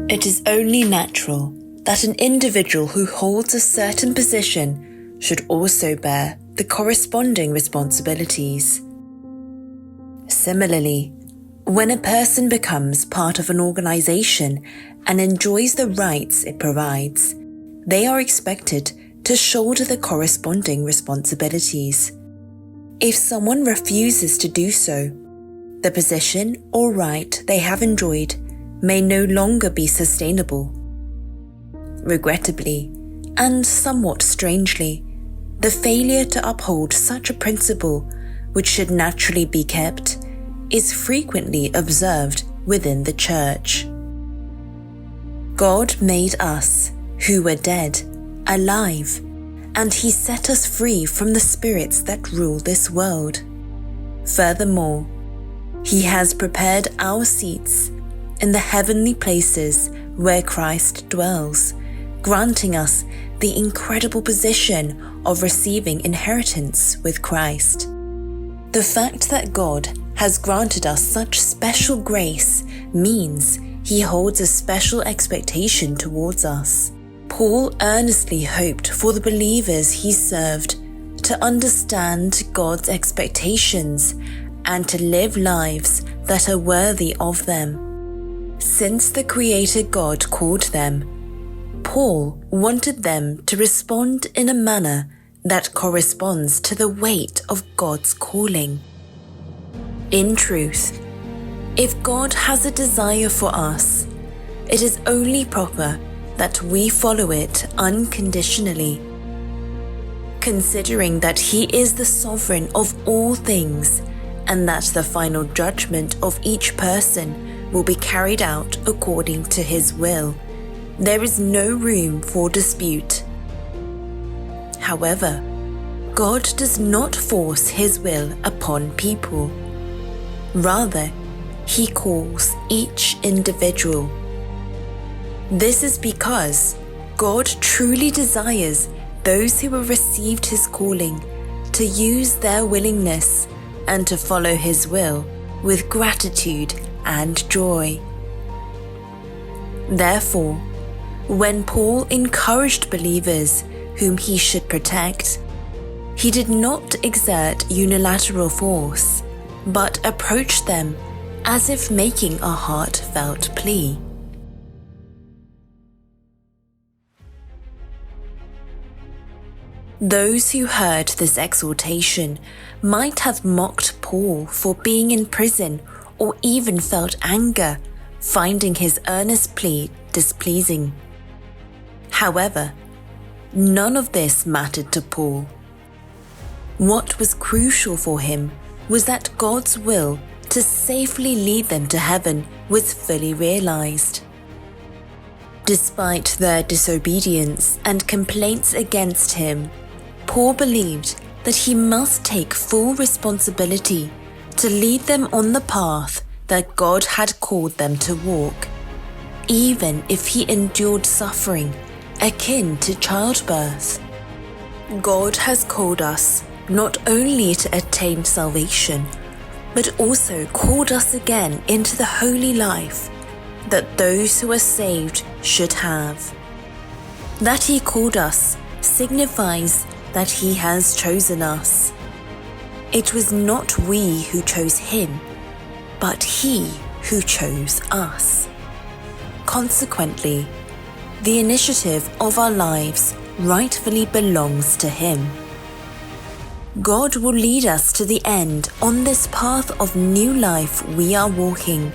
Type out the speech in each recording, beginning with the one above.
It is only natural that an individual who holds a certain position should also bear the corresponding responsibilities. Similarly, when a person becomes part of an organization and enjoys the rights it provides, they are expected to shoulder the corresponding responsibilities. If someone refuses to do so, the position or right they have enjoyed may no longer be sustainable. Regrettably, and somewhat strangely, the failure to uphold such a principle, which should naturally be kept, is frequently observed within the church. God made us, who were dead, alive, and He set us free from the spirits that rule this world. Furthermore, He has prepared our seats in the heavenly places where Christ dwells, granting us the incredible position of receiving inheritance with Christ. The fact that God has granted us such special grace means He holds a special expectation towards us. Paul earnestly hoped for the believers he served to understand God's expectations and to live lives that are worthy of them. Since the Creator God called them, Paul wanted them to respond in a manner that corresponds to the weight of God's calling. In truth, if God has a desire for us, it is only proper that we follow it unconditionally. Considering that He is the sovereign of all things and that the final judgment of each person will be carried out according to His will, there is no room for dispute. However, God does not force His will upon people. Rather, He calls each individual. This is because God truly desires those who have received His calling to use their willingness and to follow His will with gratitude and joy. Therefore, when Paul encouraged believers whom he should protect, he did not exert unilateral force, but approached them as if making a heartfelt plea. Those who heard this exhortation might have mocked Paul for being in prison or even felt anger, finding his earnest plea displeasing. However, none of this mattered to Paul. What was crucial for him was that God's will to safely lead them to heaven was fully realized. Despite their disobedience and complaints against him, Paul believed that he must take full responsibility to lead them on the path that God had called them to walk, even if he endured suffering akin to childbirth. God has called us not only to attain salvation, but also called us again into the holy life that those who are saved should have. That He called us signifies that He has chosen us. It was not we who chose Him, but He who chose us. Consequently, the initiative of our lives rightfully belongs to Him. God will lead us to the end on this path of new life we are walking.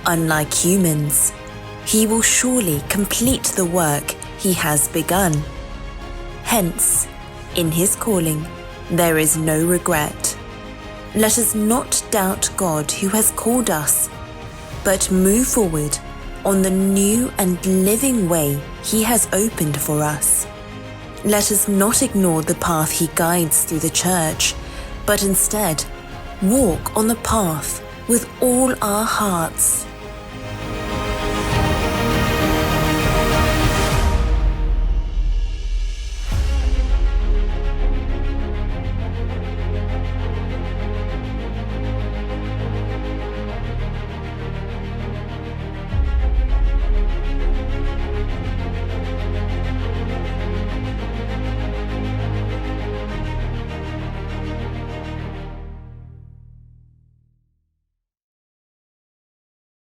Unlike humans, He will surely complete the work He has begun. Hence, in His calling, there is no regret. Let us not doubt God who has called us, but move forward on the new and living way He has opened for us. Let us not ignore the path He guides through the church, but instead walk on the path with all our hearts.